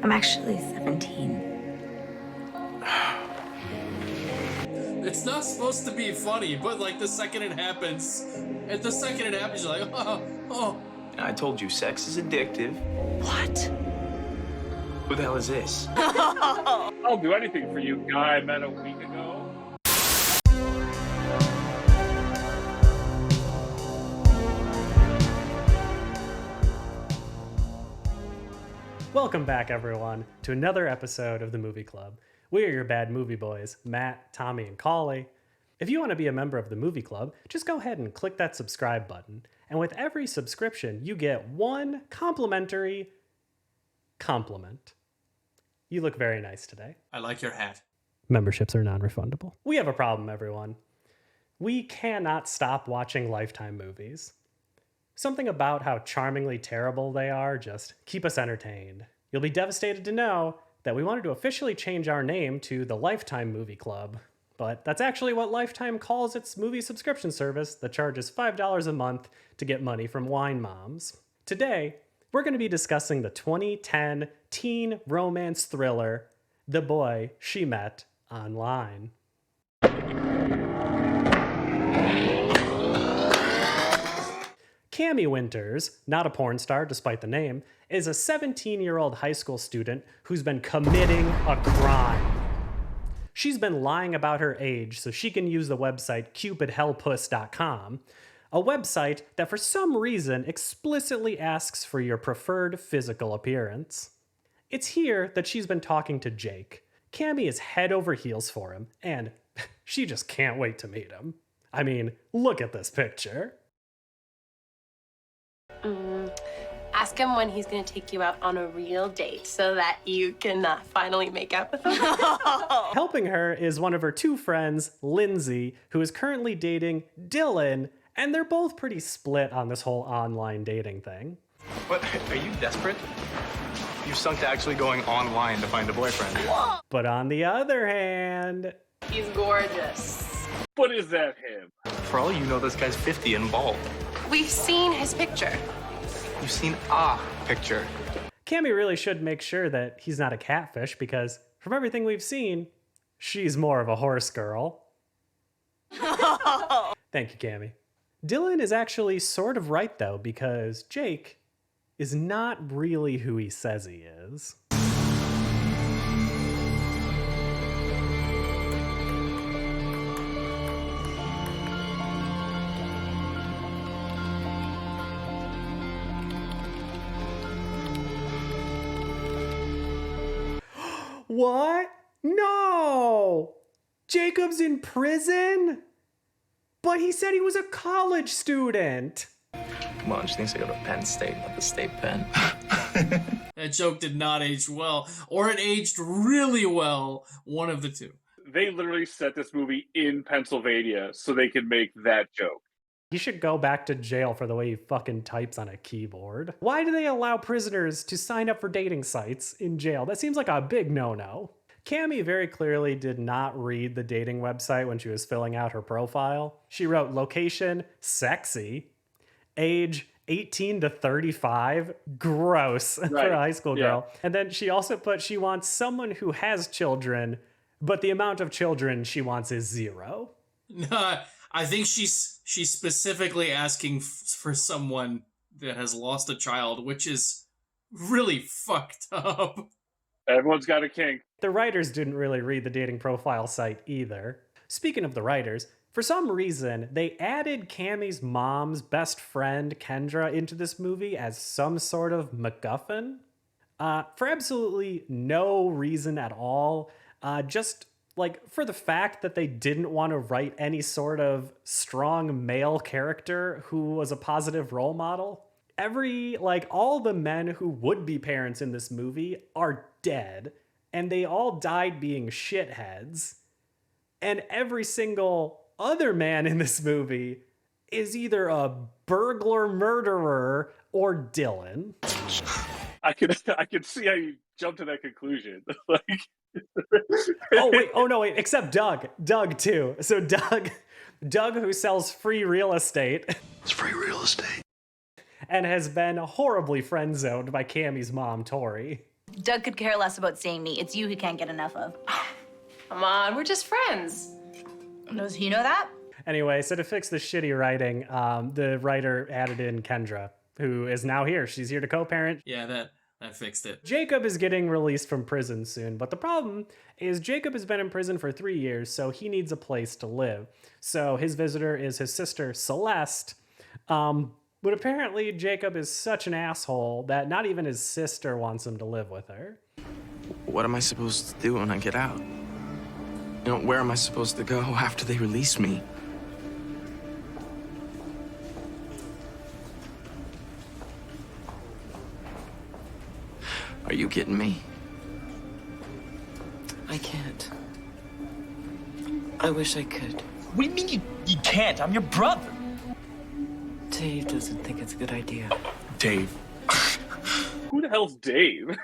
I'm actually 17. It's not supposed to be funny, but like the second it happens, you're like, oh. I told you, sex is addictive. What? Who the hell is this? I'll do anything for you, guy I met a week ago. Welcome back, everyone, to another episode of the Movie Club. We are your bad movie boys, Matt, Tommy, and Collie. If you want to be a member of the Movie Club, just go ahead and click that subscribe button. And with every subscription, you get one complimentary compliment. You look very nice today. I like your hat. Memberships are non-refundable. We have a problem, everyone. We cannot stop watching Lifetime movies. Something about how charmingly terrible they are just keep us entertained. You'll be devastated to know that we wanted to officially change our name to the Lifetime Movie Club. But that's actually what Lifetime calls its movie subscription service that charges $5 a month to get money from wine moms. Today, we're going to be discussing the 2010 teen romance thriller, The Boy She Met Online. Cammy Winters, not a porn star despite the name, is a 17-year-old high school student who's been committing a crime. She's been lying about her age so she can use the website cupidhellpuss.com, a website that for some reason explicitly asks for your preferred physical appearance. It's here that she's been talking to Jake. Cammy is head over heels for him, and she just can't wait to meet him. I mean, look at this picture. Ask him when he's going to take you out on a real date so that you can finally make out with him. Helping her is one of her two friends, Lindsay, who is currently dating Dylan, and they're both pretty split on this whole online dating thing. What? Are you desperate? You've sunk to actually going online to find a boyfriend. But on the other hand, He's gorgeous. But is that him? For all you know, this guy's 50 and bald. We've seen his picture. You've seen a picture. Cammy really should make sure that he's not a catfish because from everything we've seen, she's more of a horse girl. Thank you, Cammy. Dylan is actually sort of right though, because Jake is not really who he says he is. What? No! Jacob's in prison? But he said he was a college student. Come on, she thinks I go to Penn State, not the state pen. That joke did not age well, or it aged really well. One of the two. They literally set this movie in Pennsylvania so they could make that joke. He should go back to jail for the way he fucking types on a keyboard. Why do they allow prisoners to sign up for dating sites in jail? That seems like a big no-no. Cammy very clearly did not read the dating website when she was filling out her profile. She wrote location, sexy, age 18 to 35, gross for a high school girl. And then she also put she wants someone who has children, but the amount of children she wants is 0. I think she's specifically asking for someone that has lost a child, which is really fucked up. Everyone's got a kink. The writers didn't really read the dating profile site either. Speaking of the writers, for some reason, they added Cammy's mom's best friend, Kendra, into this movie as some sort of MacGuffin. For absolutely no reason at all. Just like for the fact that they didn't want to write any sort of strong male character who was a positive role model. All the men who would be parents in this movie are dead, and they all died being shitheads. And every single other man in this movie is either a burglar murderer or Dylan. I could see how you jumped to that conclusion. Wait, except Doug too. So Doug who sells free real estate. It's free real estate. And has been horribly friend-zoned by Cammy's mom, Tori. Doug could care less about seeing me. It's you he can't get enough of. Come on, we're just friends. Does he know that? Anyway, so to fix the shitty writing, the writer added in Kendra, who is now here. She's here to co-parent. Yeah, that fixed it. Jacob is getting released from prison soon, but the problem is Jacob has been in prison for 3 years, so he needs a place to live. So his visitor is his sister, Celeste. But apparently Jacob is such an asshole that not even his sister wants him to live with her. What am I supposed to do when I get out? Where am I supposed to go after they release me? Are you kidding me? I can't. I wish I could. What do you mean you can't? I'm your brother. Dave doesn't think it's a good idea. Dave. Who the hell's Dave?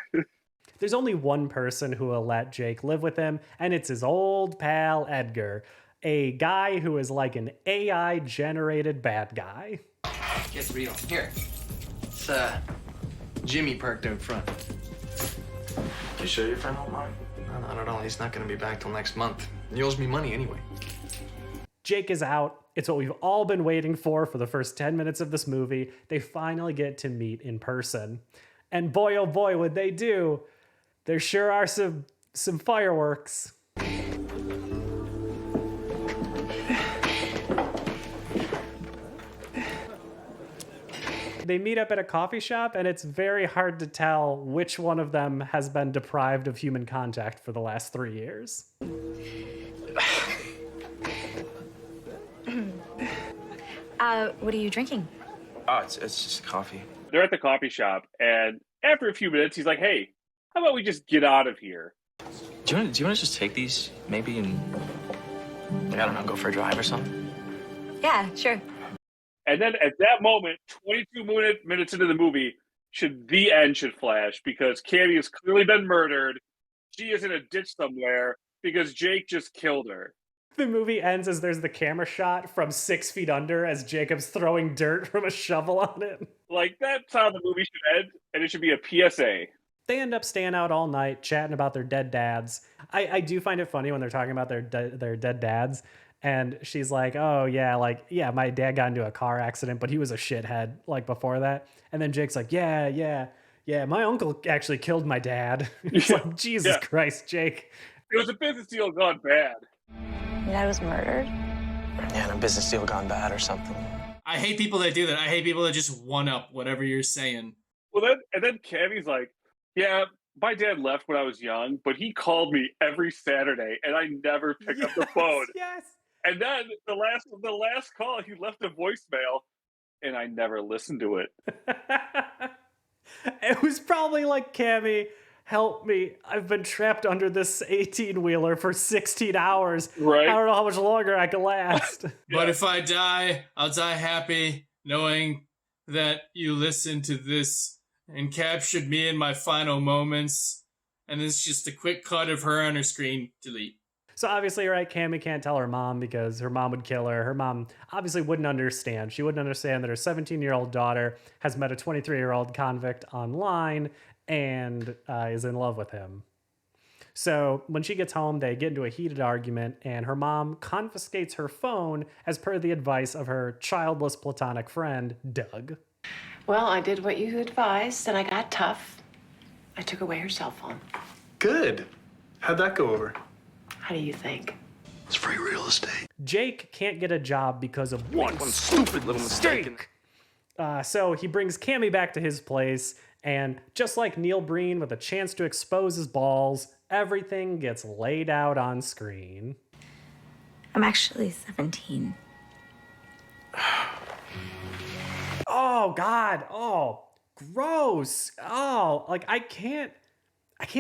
There's only one person who will let Jake live with him, and it's his old pal Edgar, a guy who is like an AI-generated bad guy. Gets real. Here. It's Jimmy parked out front. You sure your friend won't mind? No, not at all. He's not gonna be back till next month. He owes me money anyway. Jake is out. It's what we've all been waiting for the first 10 minutes of this movie. They finally get to meet in person. And boy, oh boy, would they do. There sure are some fireworks. They meet up at a coffee shop, and it's very hard to tell which one of them has been deprived of human contact for the last 3 years. What are you drinking? Oh, it's just coffee. They're at the coffee shop, and after a few minutes, he's like, "Hey, how about we just get out of here?" Do you want to just take these, maybe, and I don't know, go for a drive or something? Yeah, sure. And then at that moment, 22 minutes into the movie, the end should flash because Cammy has clearly been murdered. She is in a ditch somewhere because Jake just killed her. The movie ends as there's the camera shot from 6 feet under as Jacob's throwing dirt from a shovel on it. Like, that's how the movie should end, and it should be a PSA. They end up staying out all night, chatting about their dead dads. I do find it funny when they're talking about their dead dads. And she's like, oh, yeah, my dad got into a car accident, but he was a shithead, like, before that. And then Jake's like, yeah, my uncle actually killed my dad. It's like, Jesus Christ, Jake. It was a business deal gone bad. Your dad was murdered? Yeah, and a business deal gone bad or something. I hate people that do that. I hate people that just one-up whatever you're saying. Well, then Cammy's like, yeah, my dad left when I was young, but he called me every Saturday, and I never picked up the phone. Yes. And then the last call, he left a voicemail, and I never listened to it. It was probably like, Cammy, help me. I've been trapped under this 18-wheeler for 16 hours. Right. I don't know how much longer I can last. But if I die, I'll die happy, knowing that you listened to this and captured me in my final moments. And it's just a quick cut of her on her screen. Delete. So obviously, right, Cammy can't tell her mom because her mom would kill her. Her mom obviously wouldn't understand. She wouldn't understand that her 17-year-old daughter has met a 23-year-old convict online and is in love with him. So when she gets home, they get into a heated argument, and her mom confiscates her phone as per the advice of her childless platonic friend, Doug. Well, I did what you advised, and I got tough. I took away her cell phone. Good. How'd that go over? How do you think? It's free real estate. Jake can't get a job because of one stupid little mistake. So he brings Cammy back to his place, and just like Neil Breen with a chance to expose his balls, everything gets laid out on screen. I'm actually 17. Oh, God. Oh, gross. Oh, like, I can't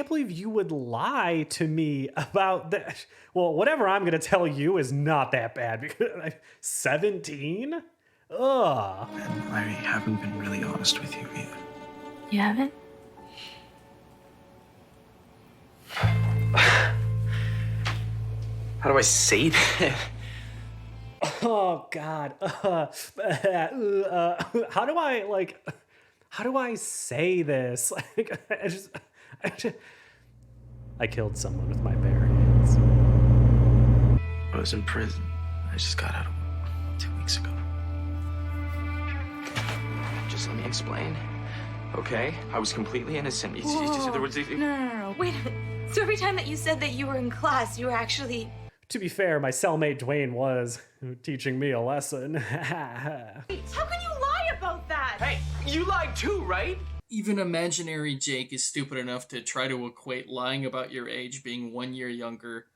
believe you would lie to me about that. Well, whatever I'm going to tell you is not that bad because 17? Ugh. And I haven't been really honest with you either. You haven't? How do I say that? Oh, God. How do I say this? Like, I killed someone with my bare hands. I was in prison. I just got out of 2 weeks ago. Just let me explain, okay? I was completely innocent. There was... No. Wait a minute. So every time that you said that you were in class, you were actually... To be fair, my cellmate Dwayne was teaching me a lesson. How can you lie about that? Hey, you lied too, right? Even imaginary Jake is stupid enough to try to equate lying about your age being 1 year younger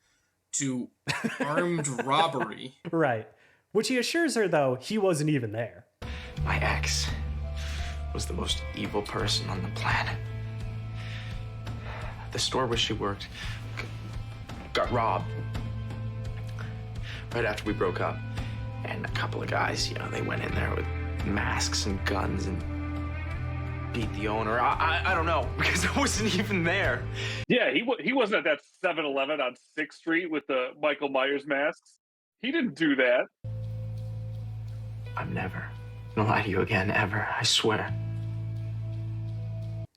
to armed robbery. Right. Which he assures her, though, he wasn't even there. My ex was the most evil person on the planet. The store where she worked got robbed right after we broke up. And a couple of guys, they went in there with masks and guns and beat the owner. I don't know, because I wasn't even there. Yeah, he wasn't at that 7-Eleven on 6th Street with the Michael Myers masks. He didn't do that. I'm never gonna lie to you again, ever. I swear.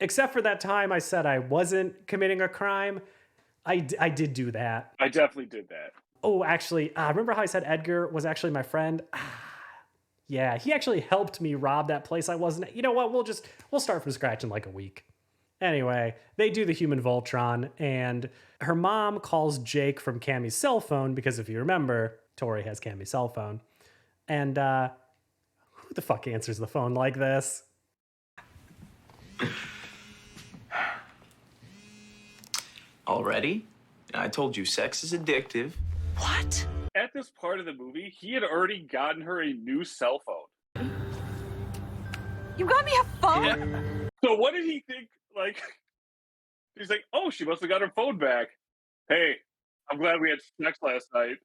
Except for that time I said I wasn't committing a crime. I did do that. I definitely did that. Oh, actually, remember how I said Edgar was actually my friend? Yeah, he actually helped me rob that place I wasn't. You know what? We'll start from scratch in like a week. Anyway, they do the human Voltron, and her mom calls Jake from Cammy's cell phone because if you remember, Tori has Cammy's cell phone. And who the fuck answers the phone like this? Already? I told you, sex is addictive. What? At this part of the movie, he had already gotten her a new cell phone. You got me a phone? Yeah. So what did he think? Like, he's like, oh, she must have got her phone back. Hey, I'm glad we had sex last night.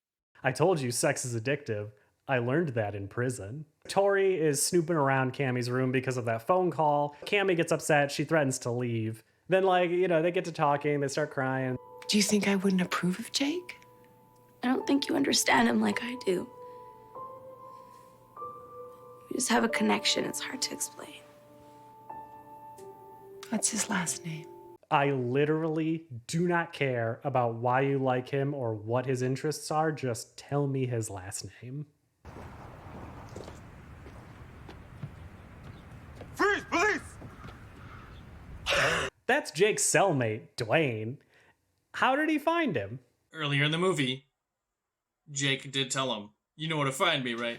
I told you sex is addictive. I learned that in prison. Tori is snooping around Cammy's room because of that phone call. Cammy gets upset. She threatens to leave. Then, they get to talking. They start crying. Do you think I wouldn't approve of Jake? I don't think you understand him like I do. We just have a connection. It's hard to explain. What's his last name? I literally do not care about why you like him or what his interests are. Just tell me his last name. Freeze, police! That's Jake's cellmate, Dwayne. How did he find him? Earlier in the movie, Jake did tell him, you know where to find me, right?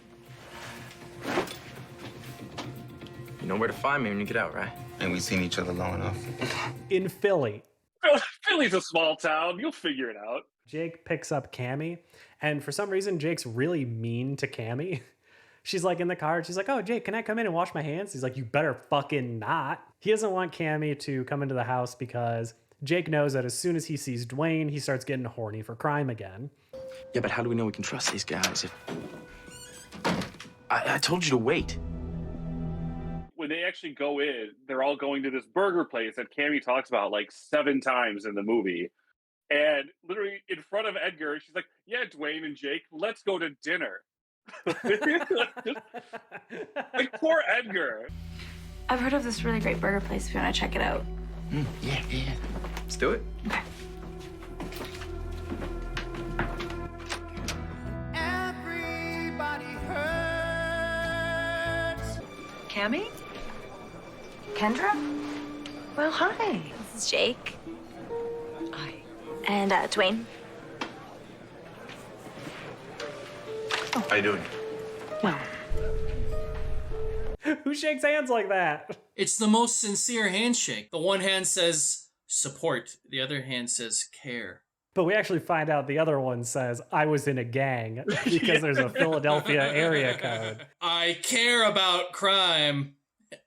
You know where to find me when you get out, right? And we've seen each other long enough. In Philly. Philly's a small town. You'll figure it out. Jake picks up Cammy, and for some reason, Jake's really mean to Cammy. She's like in the car. She's like, oh, Jake, can I come in and wash my hands? He's like, you better fucking not. He doesn't want Cammy to come into the house because Jake knows that as soon as he sees Dwayne, he starts getting horny for crime again. Yeah, but how do we know we can trust these guys if... I told you to wait. When they actually go in, they're all going to this burger place that Cammy talks about like 7 times in the movie. And literally in front of Edgar, she's like, yeah, Dwayne and Jake, let's go to dinner. Like, poor Edgar. I've heard of this really great burger place if you want to check it out. Yeah. Let's do it. Okay. Everybody hurts. Cammy? Kendra? Well, hi. This is Jake. Hi. And Dwayne. How you doing? Well, Who shakes hands like that? It's the most sincere handshake. The one hand says support, the other hand says care. But we actually find out the other one says, I was in a gang because there's a Philadelphia area code. I care about crime.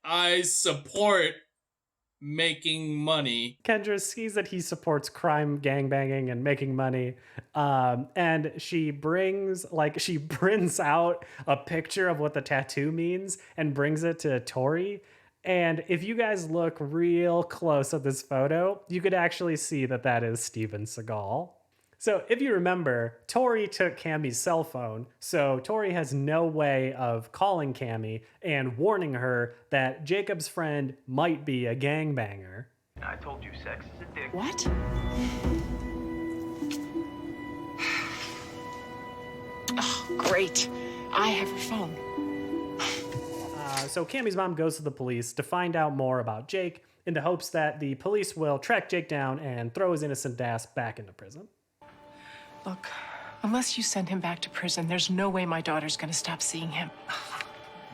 I support making money. Kendra sees that he supports crime, gangbanging, and making money. And she prints out a picture of what the tattoo means and brings it to Tori. And if you guys look real close at this photo, you could actually see that that is Steven Seagal. So if you remember, Tori took Cammy's cell phone, so Tori has no way of calling Cammy and warning her that Jacob's friend might be a gangbanger. I told you, sex is a dick. What? Oh, great. I have her phone. So Cammy's mom goes to the police to find out more about Jake in the hopes that the police will track Jake down and throw his innocent ass back into prison. Look, unless you send him back to prison, there's no way my daughter's gonna stop seeing him.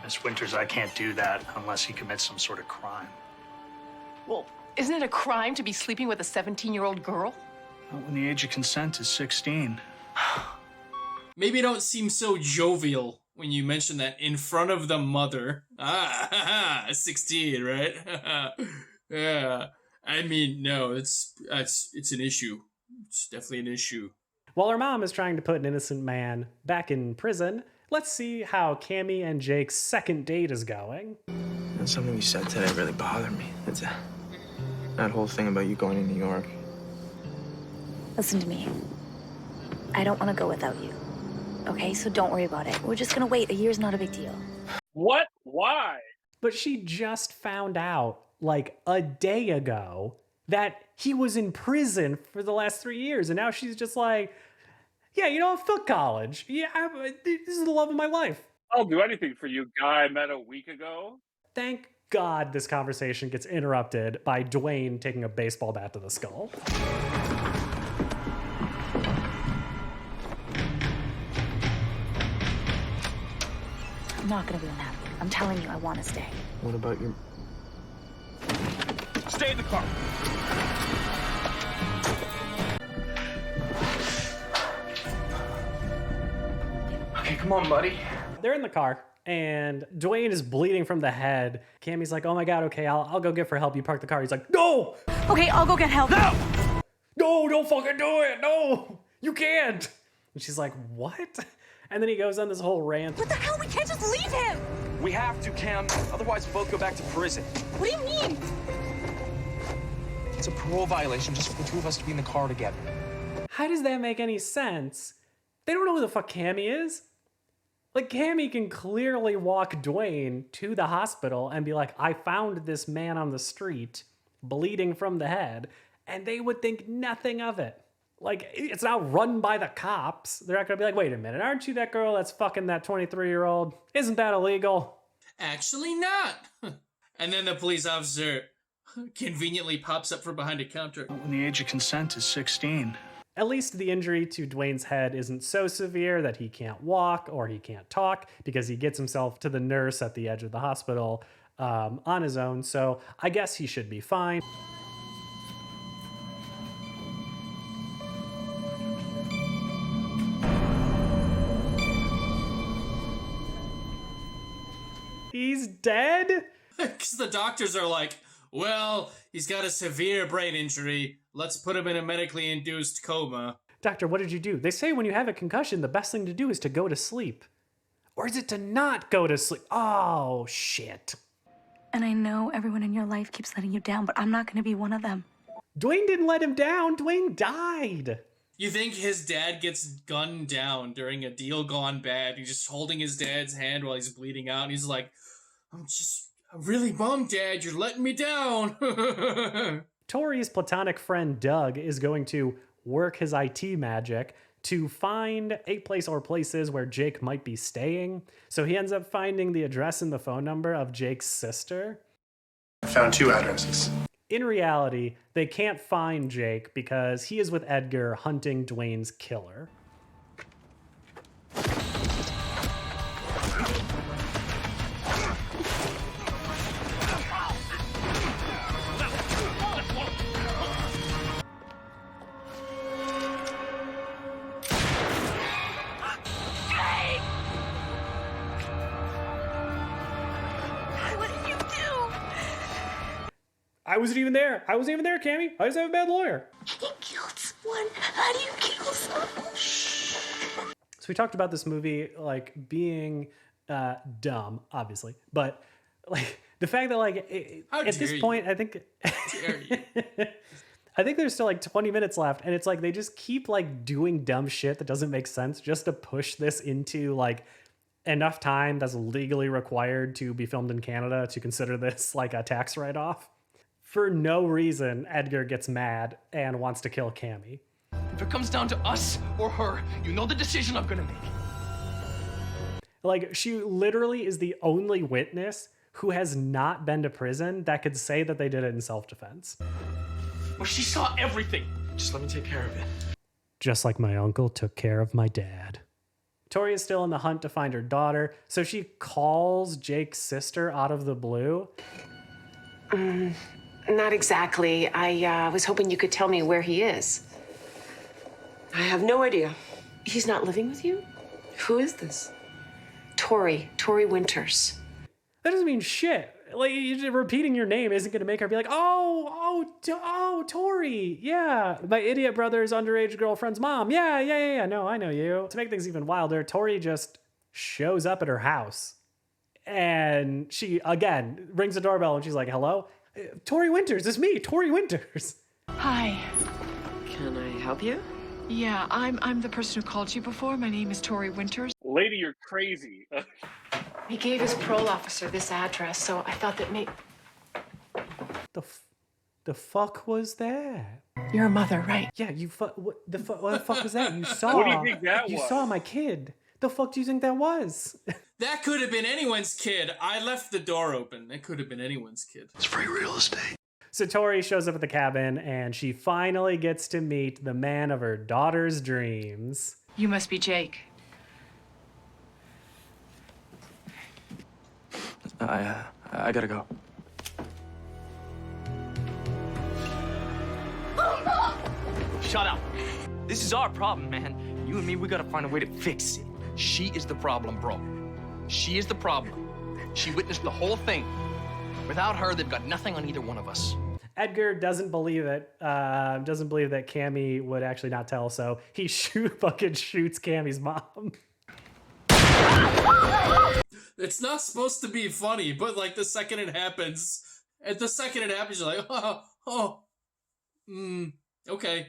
Miss Winters, I can't do that unless he commits some sort of crime. Well, isn't it a crime to be sleeping with a 17-year-old girl? Not when the age of consent is 16. Maybe don't seem so jovial when you mention that in front of the mother. 16, right? Yeah. I mean, no, it's an issue. It's definitely an issue. While her mom is trying to put an innocent man back in prison, let's see how Cammy and Jake's second date is going. Something you said today really bothered me. That whole thing about you going to New York. Listen to me. I don't want to go without you. Okay, so don't worry about it. We're just gonna wait. A year's not a big deal. What? Why? But she just found out, like a day ago, that he was in prison for the last 3 years. And now she's just like, yeah, you know, fuck college. Yeah, this is the love of my life. I'll do anything for you, guy I met a week ago. Thank God this conversation gets interrupted by Dwayne taking a baseball bat to the skull. I'm not gonna be unhappy. I'm telling you, I want to stay. What about your... Stay in the car. Okay, come on, buddy. They're in the car, and Dwayne is bleeding from the head. Cammy's like, oh my God, okay, I'll go get for help. You park the car. He's like, no! Okay, I'll go get help. No! No, don't fucking do it! No! You can't! And she's like, what? And then he goes on this whole rant. What the hell? We can't just leave him! We have to, Cam. Otherwise, we'll both go back to prison. What do you mean? It's a parole violation just for the two of us to be in the car together. How does that make any sense? They don't know who the fuck Cammy is. Like, Cammy can clearly walk Dwayne to the hospital and be like, I found this man on the street bleeding from the head, and they would think nothing of it. Like, it's now run by the cops. They're not gonna be like, wait a minute, aren't you that girl that's fucking that 23-year-old? Isn't that illegal? Actually not. And then the police officer conveniently pops up from behind a counter. Not when the age of consent is 16. At least the injury to Dwayne's head isn't so severe that he can't walk or he can't talk, because he gets himself to the nurse at the edge of the hospital on his own. So I guess he should be fine. He's dead? Because the doctors are like, well, he's got a severe brain injury. Let's put him in a medically induced coma. Doctor, what did you do? They say when you have a concussion, the best thing to do is to go to sleep. Or is it to not go to sleep? Oh, shit. And I know everyone in your life keeps letting you down, but I'm not gonna be one of them. Dwayne didn't let him down. Dwayne died. You think his dad gets gunned down during a deal gone bad? He's just holding his dad's hand while he's bleeding out. And he's like, I'm really bummed, Dad. You're letting me down. Tori's platonic friend Doug is going to work his IT magic to find a place or places where Jake might be staying. So he ends up finding the address and the phone number of Jake's sister. I found 2 addresses. In reality, they can't find Jake because he is with Edgar hunting Dwayne's killer. I wasn't even there. I wasn't even there, Cammy. I just have a bad lawyer. He killed someone. How do you kill someone? So we talked about this movie like being dumb, obviously, but like the fact that like at this point, I think I think there's still like 20 minutes left, and it's like they just keep like doing dumb shit that doesn't make sense just to push this into like enough time that's legally required to be filmed in Canada to consider this like a tax write-off. For no reason, Edgar gets mad and wants to kill Cammy. If it comes down to us or her, you know the decision I'm gonna make. Like, she literally is the only witness who has not been to prison that could say that they did it in self-defense. Well, she saw everything. Just let me take care of it. Just like my uncle took care of my dad. Tori is still in the hunt to find her daughter, so she calls Jake's sister out of the blue. Not exactly. I was hoping you could tell me where he is. I have no idea. He's not living with you? Who is this? Tori Winters. That doesn't mean shit. Like, repeating your name isn't going to make her be like, oh, Tori. Yeah, my idiot brother's underage girlfriend's mom. Yeah. No, I know you. To make things even wilder, Tori just shows up at her house. And she, again, rings the doorbell and she's like, hello? Tori Winters, it's me, Tori Winters. Hi. Can I help you? Yeah, I'm the person who called you before. My name is Tori Winters. Lady, you're crazy. He gave his parole officer this address, so I thought that The fuck was that? Your mother, right? Yeah, what the fuck was that? You saw. What do you think that you was? saw my kid. The fuck do you think that was? That could have been anyone's kid. I left the door open. It could have been anyone's kid. It's free real estate. So Tori shows up at the cabin and she finally gets to meet the man of her daughter's dreams. You must be Jake. I gotta go. Shut up. This is our problem, man. You and me, we gotta find a way to fix it. She is the problem, bro. She is the problem. She witnessed the whole thing. Without her, they've got nothing on either one of us. Edgar doesn't believe it. Doesn't believe that Cammy would actually not tell, so he fucking shoots Cammy's mom. It's not supposed to be funny, but like the second it happens, you're like, okay.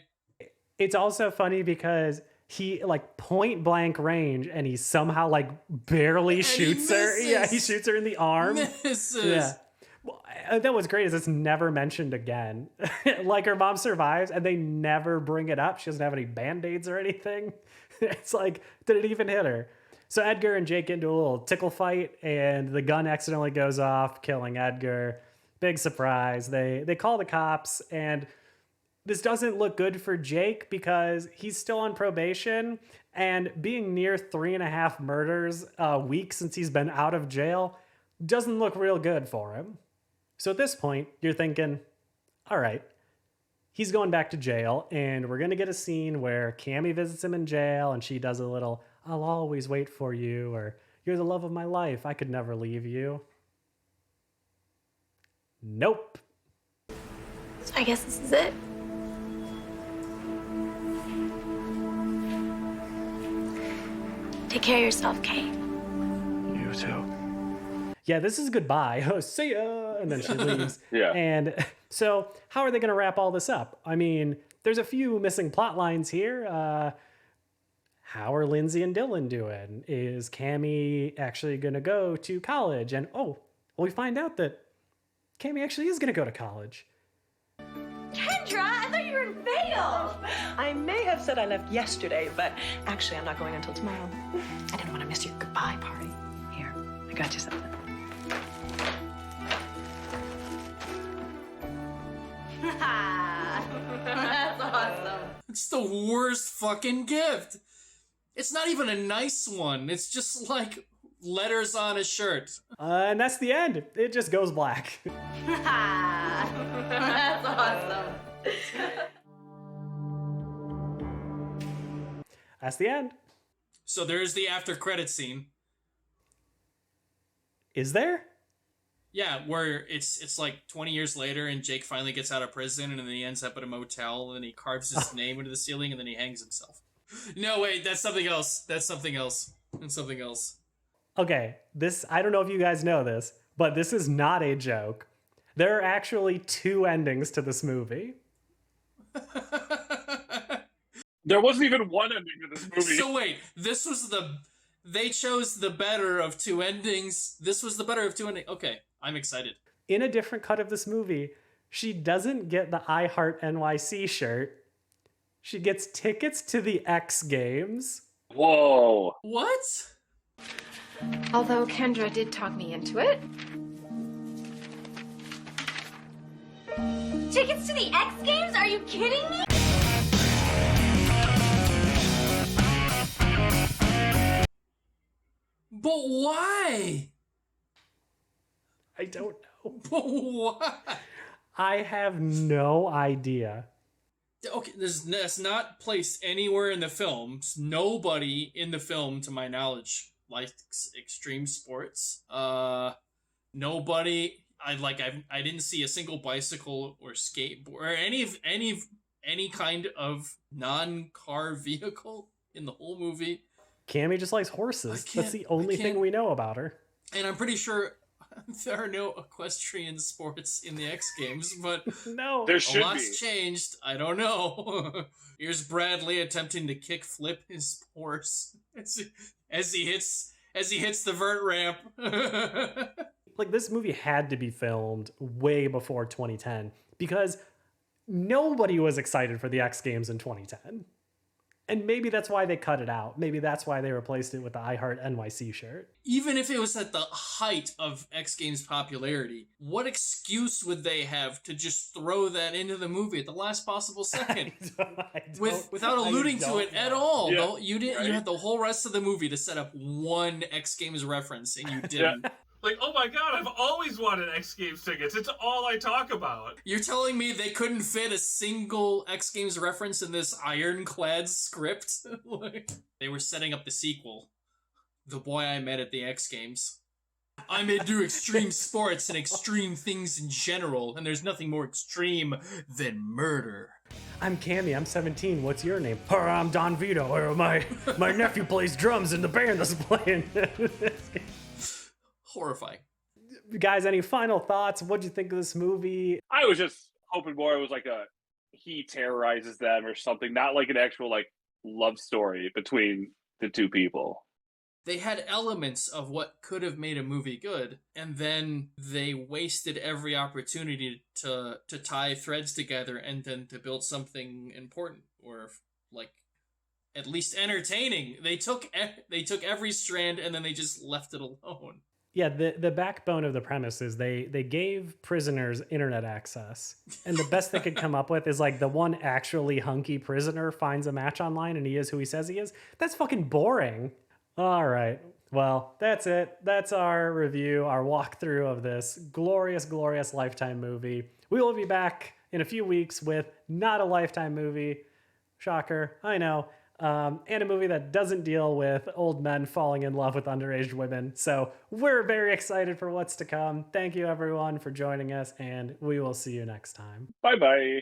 It's also funny because he like point blank range and he somehow like barely shoots her. Yeah, he shoots her in the arm. Misses. Yeah. Well, that was great is it's never mentioned again. Like her mom survives and they never bring it up. She doesn't have any band-aids or anything. It's like, did it even hit her? So Edgar and Jake get into a little tickle fight and the gun accidentally goes off, killing Edgar. Big surprise. They call the cops and this doesn't look good for Jake because he's still on probation and being near 3.5 murders a week since he's been out of jail doesn't look real good for him. So at this point, you're thinking, all right, he's going back to jail and we're going to get a scene where Cammy visits him in jail and she does a little, I'll always wait for you, or you're the love of my life, I could never leave you. Nope. So I guess this is it. Take care of yourself, Kate. You too. Yeah, this is goodbye. Oh, see ya. And then she leaves. Yeah. And so how are they going to wrap all this up? I mean, there's a few missing plot lines here. How are Lindsay and Dylan doing? Is Cammy actually going to go to college? And we find out that Cammy actually is going to go to college. Kendra, I thought you were in Vail. I may have said I left yesterday, but actually I'm not going until tomorrow. I didn't want to miss your goodbye party. Here, I got you something. That's awesome. It's the worst fucking gift. It's not even a nice one. It's just like letters on a shirt. And that's the end. It just goes black. That's awesome. That's the end. So there's the after credit scene. Is there? Yeah, where it's like 20 years later and Jake finally gets out of prison and then he ends up at a motel and then he carves his name into the ceiling and then he hangs himself. No, wait, that's something else. That's something else. That's something else. Okay, I don't know if you guys know this, but this is not a joke. There are actually 2 endings to this movie. There wasn't even one ending to this movie. So wait, they chose the better of 2 endings. This was the better of 2 endings. Okay, I'm excited. In a different cut of this movie, She doesn't get the I Heart NYC shirt. She gets tickets to the X Games. Whoa. What? Although Kendra did talk me into it. Tickets to the X Games? Are you kidding me? But why? I don't know. But why? I have no idea. Okay, that's not placed anywhere in the film. Nobody in the film, to my knowledge, likes extreme sports. Nobody. I didn't see a single bicycle or skateboard or any kind of non-car vehicle in the whole movie. Cammy just likes horses. That's the only thing we know about her. And I'm pretty sure there are no equestrian sports in the X Games, but no, there should a lot's be. changed. I don't know. Here's Bradley attempting to kick flip his horse as he hits the vert ramp. Like, this movie had to be filmed way before 2010 because nobody was excited for the X Games in 2010. And maybe that's why they cut it out. Maybe that's why they replaced it with the I Heart NYC shirt. Even if it was at the height of X Games popularity, what excuse would they have to just throw that into the movie at the last possible second? Without alluding to it at all. Yeah, No, you didn't. right? You had the whole rest of the movie to set up one X Games reference, and you didn't. Like, oh my god, I've always wanted X Games tickets. It's all I talk about. You're telling me they couldn't fit a single X Games reference in this ironclad script? Like, they were setting up the sequel. The Boy I Met at the X Games. I'm into extreme sports and extreme things in general, and there's nothing more extreme than murder. I'm Cammy, I'm 17. What's your name? I'm Don Vito. My nephew plays drums in the band that's playing. Horrifying. Guys, any final thoughts? What'd you think of this movie? I was just hoping more it was like he terrorizes them or something, not like an actual like love story between the two people. They had elements of what could have made a movie good, and then they wasted every opportunity to tie threads together and then to build something important or like at least entertaining. They took every strand and then they just left it alone. Yeah, the backbone of the premise is they gave prisoners internet access. And the best they could come up with is like the one actually hunky prisoner finds a match online and he is who he says he is. That's fucking boring. All right. Well, that's it. That's our review, our walkthrough of this glorious, glorious Lifetime movie. We will be back in a few weeks with not a Lifetime movie. Shocker, I know. And a movie that doesn't deal with old men falling in love with underage women. So we're very excited for what's to come. Thank you, everyone, for joining us, and we will see you next time. Bye-bye.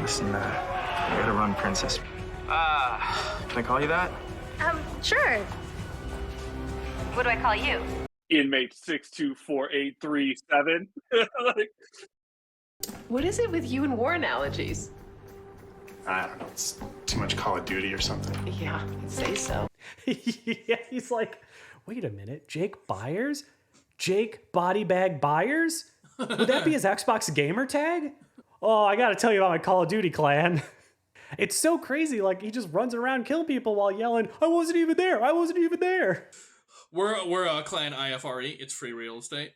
Listen, I gotta run, princess. Can I call you that? Sure. What do I call you? Inmate 624837. Like, What is it with you and war analogies? I don't know. It's too much Call of Duty or something. Yeah, I'd say so. Yeah, he's like, wait a minute, Jake Byers? Jake Body Bag Byers? Would that be his Xbox gamer tag? Oh, I gotta tell you about my Call of Duty clan. It's so crazy, like he just runs around killing people while yelling, I wasn't even there, I wasn't even there. We're a clan IFRE, it's free real estate.